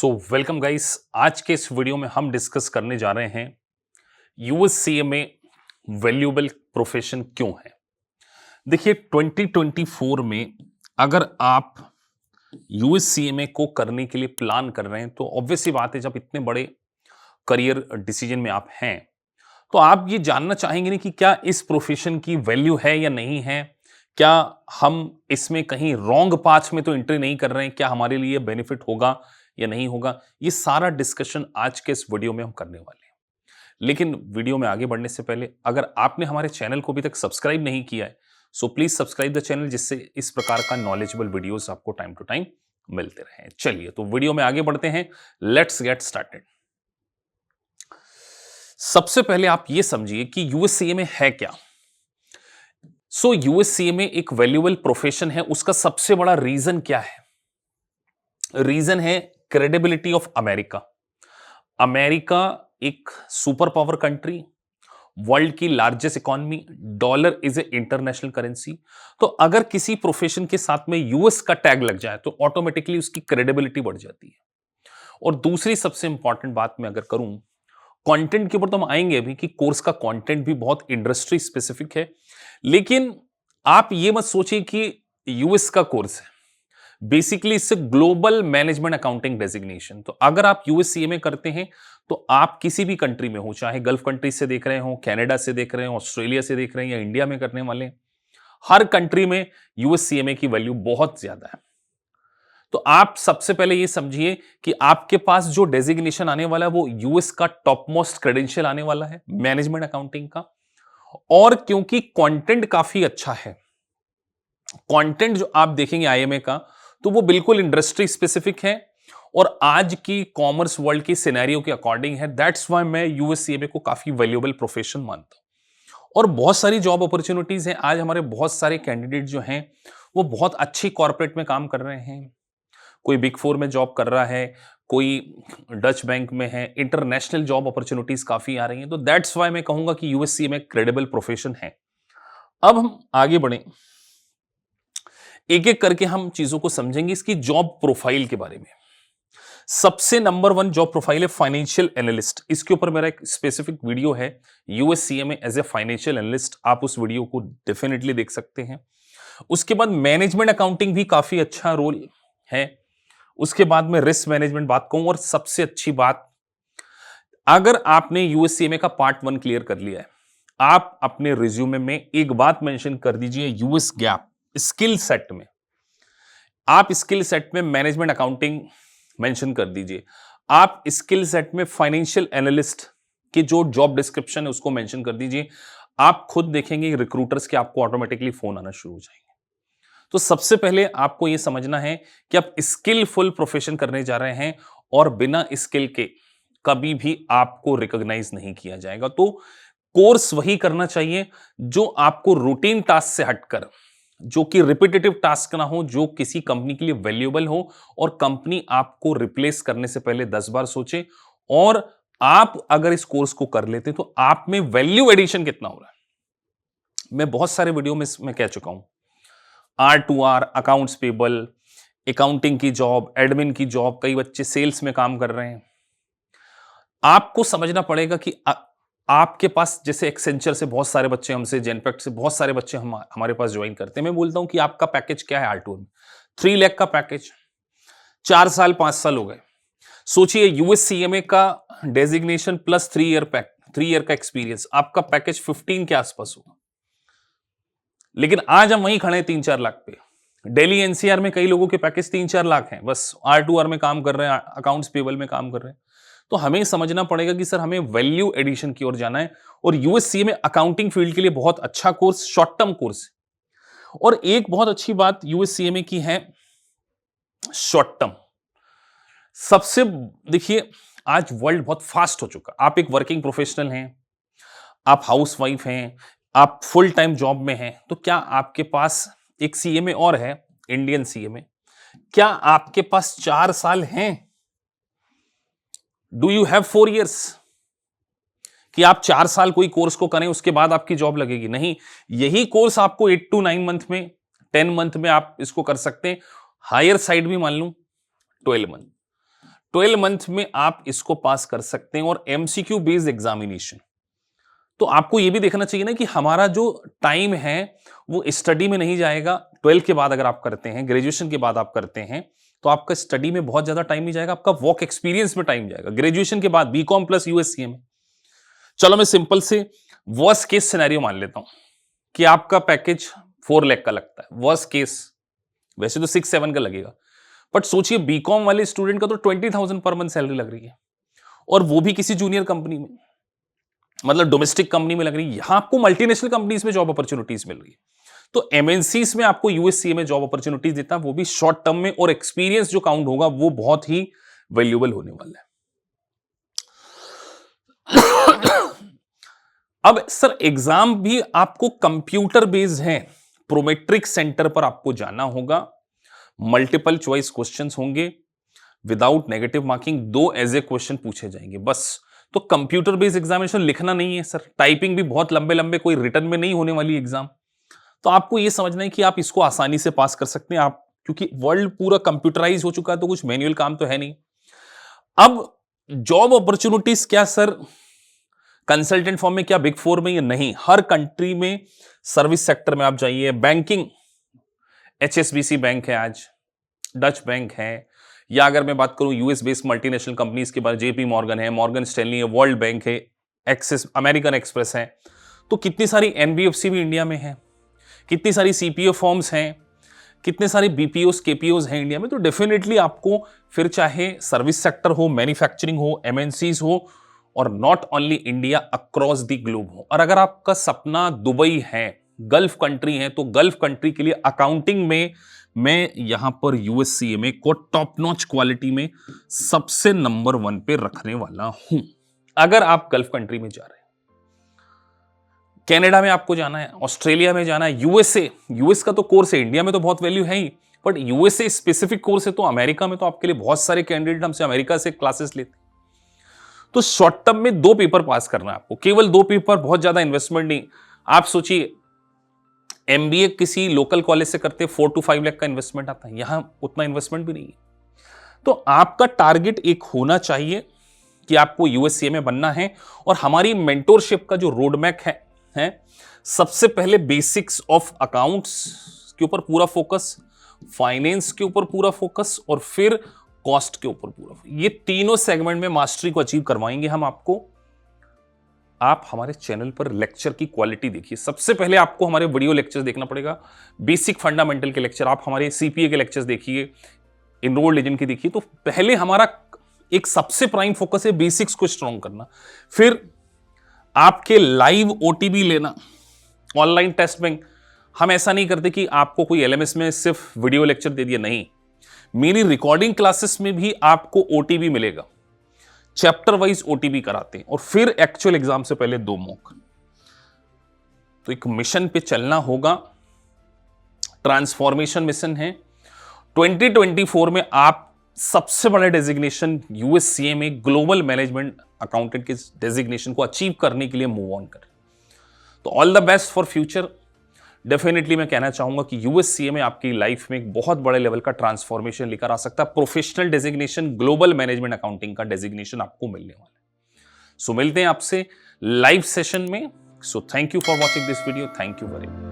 Welcome guys. आज के इस वीडियो में हम डिस्कस करने जा रहे हैं यूएससीए में वैल्यूएबल प्रोफेशन क्यों है। देखिए 2024 में अगर आप यूएससीए को करने के लिए प्लान कर रहे हैं तो ऑब्वियस सी बात है, जब इतने बड़े करियर डिसीजन में आप हैं तो आप ये जानना चाहेंगे नहीं कि क्या इस प्रोफेशन की वैल्यू है या नहीं है, क्या हम इसमें कहीं रॉन्ग पाथ में तो एंट्री नहीं कर रहे हैं, क्या हमारे लिए बेनिफिट होगा या नहीं होगा। ये सारा डिस्कशन आज के इस वीडियो में हम करने वाले हैं। लेकिन वीडियो में आगे बढ़ने से पहले अगर आपने हमारे चैनल को अभी तक सब्सक्राइब नहीं किया है so please subscribe the channel, जिससे इस प्रकार का नॉलेजेबल वीडियोस आपको टाइम टू टाइम मिलते रहे। चलिए तो वीडियो में आगे बढ़ते हैं, लेट्स गेट स्टार्टेड। सबसे पहले आप ये समझिए कि यूएससीए में है क्या। यूएससीए में एक वैल्यूएबल प्रोफेशन है, उसका सबसे बड़ा रीजन क्या है? रीजन है क्रेडिबिलिटी ऑफ अमेरिका। अमेरिका एक सुपर पावर कंट्री, वर्ल्ड की largest economy, dollar is a international currency. तो अगर किसी प्रोफेशन के साथ में यूएस का टैग लग जाए तो ऑटोमेटिकली उसकी क्रेडिबिलिटी बढ़ जाती है। और दूसरी सबसे इंपॉर्टेंट बात मैं अगर करूं, कंटेंट के ऊपर तो हम आएंगे अभी कि कोर्स का कंटेंट भी बहुत इंडस्ट्री स्पेसिफिक है। लेकिन आप ये मत सोचिए कि यूएस का कोर्स है, बेसिकली इससे ग्लोबल मैनेजमेंट अकाउंटिंग डेजिग्नेशन। तो अगर आप यूएससीए में करते हैं तो आप किसी भी कंट्री में हो, चाहे गल्फ कंट्रीज से देख रहे हो, कनाडा से देख रहे हो, ऑस्ट्रेलिया से देख रहे हैं या इंडिया में करने वाले हैं, हर कंट्री में यूएससीए की वैल्यू बहुत ज्यादा है। तो आप सबसे पहले ये समझिए कि आपके पास जो डेजिग्नेशन आने वाला है वो यूएस का टॉप मोस्ट क्रेडेंशियल आने वाला है मैनेजमेंट अकाउंटिंग का। और क्योंकि कंटेंट काफी अच्छा है, कंटेंट जो आप देखेंगे आईएमए का तो वो बिल्कुल इंडस्ट्री स्पेसिफिक है और आज की कॉमर्स वर्ल्ड की सिनेरियो के अकॉर्डिंग है। दैट्स व्हाई मैं यूएससीए को काफी वैल्यूएबल प्रोफेशन मानता हूं। और बहुत सारी जॉब अपॉर्चुनिटीज हैं। आज हमारे बहुत सारे कैंडिडेट जो हैं वो बहुत अच्छी कॉर्पोरेट में काम कर रहे हैं, कोई बिग फोर में जॉब कर रहा है, कोई डच बैंक में है, इंटरनेशनल जॉब अपॉर्चुनिटीज काफी आ रही हैं। तो दैट्स व्हाई मैं कहूंगा कि यूएससीए में क्रेडिबल प्रोफेशन है। अब हम आगे बढ़े, एक एक करके हम चीजों को समझेंगे। इसकी जॉब प्रोफाइल के बारे में सबसे नंबर 1 जॉब प्रोफाइल है फाइनेंशियल एनालिस्ट। इसके ऊपर मेरा एक स्पेसिफिक वीडियो है यूएससीए में एज ए फाइनेंशियल एनालिस्ट, आप उस वीडियो को डेफिनेटली देख सकते हैं। उसके बाद मैनेजमेंट अकाउंटिंग भी काफी अच्छा रोल है। उसके बाद में रिस्क मैनेजमेंट बात कहूं, और सबसे अच्छी बात, अगर आपने यूएससीए का पार्ट 1 क्लियर कर लिया है, आप अपने रिज्यूमे में एक बात मेंशन कर दीजिए, यूएस गैप स्किल सेट में आप स्किल सेट में मैनेजमेंट अकाउंटिंग मेंशन कर दीजिए, आप स्किल सेट में फाइनेंशियल एनालिस्ट की जो जॉब डिस्क्रिप्शन है उसको मेंशन कर दीजिए। आप खुद देखेंगे रिक्रूटर्स के आपको ऑटोमेटिकली फोन आना शुरू हो जाएंगे। तो सबसे पहले आपको यह समझना है कि आप स्किलफुल प्रोफेशन करने जा रहे हैं और बिना स्किल के कभी भी आपको रिकॉग्नाइज नहीं किया जाएगा। तो कोर्स वही करना चाहिए जो आपको रूटीन टास्क से हटकर, जो कि रिपीटेटिव टास्क ना हो, जो किसी कंपनी के लिए वैल्यूएबल हो और कंपनी आपको रिप्लेस करने से पहले 10 बार सोचे। और आप अगर इस कोर्स को कर लेते तो आप में वैल्यू एडिशन कितना हो रहा है। मैं बहुत सारे वीडियो में मैं कह चुका हूं, R2R, अकाउंट्स पेबल, अकाउंटिंग की जॉब, एडमिन की जॉब, कई बच्चे सेल्स में काम कर रहे हैं। आपको समझना पड़ेगा कि आपके पास, जैसे एक्सेंचर से बहुत सारे बच्चे, हमसे जेनपैक्ट से बहुत सारे बच्चे हमारे पास ज्वाइन करते हैं। मैं बोलता हूं कि आपका पैकेज क्या है R2R में, 3 लाख का पैकेज, 4 साल 5 साल हो गए। सोचिए यूएससीए का डेजिग्नेशन प्लस 3 ईयर का एक्सपीरियंस, आपका पैकेज 15 के आसपास होगा। लेकिन आज हम वहीं खड़े हैं 3-4 लाख पे। दिल्ली एनसीआर में कई लोगों के पैकेज 3-4 लाख हैं, बस R2R में काम कर रहे हैं, अकाउंट्स पेबल में काम कर रहे हैं। तो हमें समझना पड़ेगा कि सर हमें वैल्यू एडिशन की ओर जाना है। और यूएससीए में अकाउंटिंग फील्ड के लिए बहुत अच्छा कोर्स, शॉर्ट टर्म कोर्स है। और एक बहुत अच्छी बात यूएससीए की है, शॉर्ट टर्म। सबसे देखिए, आज वर्ल्ड बहुत फास्ट हो चुका। आप एक वर्किंग प्रोफेशनल हैं, आप हाउसवाइफ हैं, आप फुल टाइम जॉब में हैं, तो क्या आपके पास एक सीएमए और है, इंडियन सीएमए, क्या आपके पास 4 साल हैं? डू यू हैव 4 years कि आप 4 साल कोई कोर्स को करें उसके बाद आपकी जॉब लगेगी? नहीं, यही कोर्स आपको 8 to 9 मंथ में, 10 मंथ में आप इसको कर सकते हैं। हायर साइड भी मान लूं 12 मंथ। 12 मंथ में आप इसको पास कर सकते हैं। और एमसीक्यू बेस्ड एग्जामिनेशन, तो आपको यह भी देखना चाहिए ना कि हमारा जो टाइम है वो स्टडी में नहीं जाएगा। 12 के बाद अगर आप करते हैं, ग्रेजुएशन के बाद आप करते हैं, तो आपका स्टडी में बहुत ज्यादा टाइम नहीं जाएगा, आपका वर्क एक्सपीरियंस में टाइम जाएगा। ग्रेजुएशन के बाद बीकॉम प्लस यूएससीए में, चलो मैं सिंपल से वर्स्ट केस सिनेरियो मान लेता हूं कि आपका पैकेज 4 लाख का लगता है, वर्स्ट केस। वैसे तो 6-7 का लगेगा, बट सोचिए बीकॉम वाले स्टूडेंट का तो 20,000 पर मंथ सैलरी लग रही है, और वो भी किसी जूनियर कंपनी में, मतलब डोमेस्टिक कंपनी में लग रही है। यहां आपको मल्टीनेशनल कंपनीज में जॉब अपॉर्चुनिटीज मिल रही है। तो एमएनसीज में आपको यूएससीए में जॉब अपॉर्चुनिटीज देता है, वो भी शॉर्ट टर्म में, और एक्सपीरियंस जो काउंट होगा वो बहुत ही वैल्यूएबल होने वाला है। अब सर एग्जाम भी आपको कंप्यूटर बेस्ड है, प्रोमेट्रिक सेंटर पर आपको जाना होगा, मल्टीपल चॉइस क्वेश्चंस होंगे, without negative marking, 2 as a question पूछे जाएंगे बस। तो कंप्यूटर बेस्ड एग्जामिनेशन लिखना नहीं है सर, टाइपिंग भी बहुत लंबे लंबे, कोई रिटर्न में नहीं होने वाली एग्जाम। तो आपको यह समझना है कि आप इसको आसानी से पास कर सकते हैं आप, क्योंकि वर्ल्ड पूरा कंप्यूटराइज हो चुका है, तो कुछ मैन्युअल काम तो है नहीं। अब जॉब अपॉर्चुनिटीज क्या सर, कंसल्टेंट फॉर्म में क्या, बिग 4 में, या नहीं, हर कंट्री में सर्विस सेक्टर में आप जाइए। बैंकिंग, एचएसबीसी बैंक है आज, डच बैंक है, या अगर मैं बात करूं यूएस बेस्ड मल्टीनेशनल कंपनीज के बाद जेपी मॉर्गन है, मॉर्गन स्टैनली है, वर्ल्ड बैंक है, एक्सिस, अमेरिकन एक्सप्रेस है। तो कितनी सारी एनबीएफसी भी इंडिया में है, कितनी सारी सीपीओ फॉर्म्स हैं, कितने सारे बीपीओस केपीओस हैं इंडिया में। तो डेफिनेटली आपको फिर चाहे सर्विस सेक्टर हो, मैन्युफैक्चरिंग हो, एमएनसीज हो, और not only India, across the globe हो। और अगर आपका सपना दुबई है, गल्फ कंट्री है, तो गल्फ कंट्री के लिए अकाउंटिंग में मैं यहां पर यूएससीए को टॉप नॉच क्वालिटी में सबसे नंबर 1 पे रखने वाला हूं। अगर आप गल्फ कंट्री में जा रहे हैं, कनाडा में आपको जाना है, ऑस्ट्रेलिया में जाना है, यूएस का तो कोर्स है, इंडिया में तो बहुत वैल्यू है ही, बट यूएसए स्पेसिफिक कोर्स है, तो अमेरिका में तो आपके लिए बहुत सारे कैंडिडेट हमसे अमेरिका से क्लासेस लेते हैं। तो शॉर्ट टर्म में 2 पेपर पास करना है आपको, केवल 2 पेपर, बहुत ज्यादा इन्वेस्टमेंट नहीं। आप सोचिए एमबीए किसी लोकल कॉलेज से करते 4 to 5 लाख का इन्वेस्टमेंट आता है, यहां उतना इन्वेस्टमेंट भी नहीं है। तो आपका टारगेट एक होना चाहिए कि आपको यूएससीए में बनना है। और हमारी मेंटोरशिप का जो रोड मैप है, सबसे पहले बेसिक्स ऑफ अकाउंट्स के ऊपर पूरा फोकस, फाइनेंस के ऊपर पूरा फोकस, और फिर कॉस्ट के ऊपर पूरा। ये तीनों सेगमेंट में मास्टरी को अचीव करवाएंगे हम आपको। आप हमारे चैनल पर लेक्चर की क्वालिटी देखिए। सबसे पहले आपको हमारे वीडियो लेक्चर्स देखना पड़ेगा, बेसिक फंडामेंटल के लेक्चर, आप हमारे सीपीए के लेक्चर्स देखिए, इनरोल्ड एजेंट की देखिए। तो पहले हमारा एक सबसे प्राइम फोकस है बेसिक्स को स्ट्रॉन्ग करना, फिर आपके लाइव ओटीबी लेना, ऑनलाइन टेस्ट बैंक। हम ऐसा नहीं करते कि आपको कोई एलएमएस में सिर्फ वीडियो लेक्चर दे दिया, नहीं, मेरी रिकॉर्डिंग क्लासेस में भी आपको ओटीबी मिलेगा, चैप्टर वाइज ओटीबी कराते हैं, और फिर एक्चुअल एग्जाम से पहले 2 मॉक। तो एक मिशन पे चलना होगा, ट्रांसफॉर्मेशन मिशन है। 2024 में आप सबसे बड़े डेजिग्नेशन यूएससीए में ग्लोबल मैनेजमेंट अकाउंटेंट के डेजिग्नेशन को अचीव करने के लिए मूव ऑन करें। तो all the best for future. Definitely मैं कहना चाहूंगा कि यूएससीए में आपकी लाइफ में एक बहुत बड़े लेवल का ट्रांसफॉर्मेशन लेकर आ सकता है। Professional designation, global management accounting का डेजिग्नेशन आपको मिलने वाला है। सो मिलते हैं आपसे लाइव सेशन में। So thank you for watching this video, thank you very much.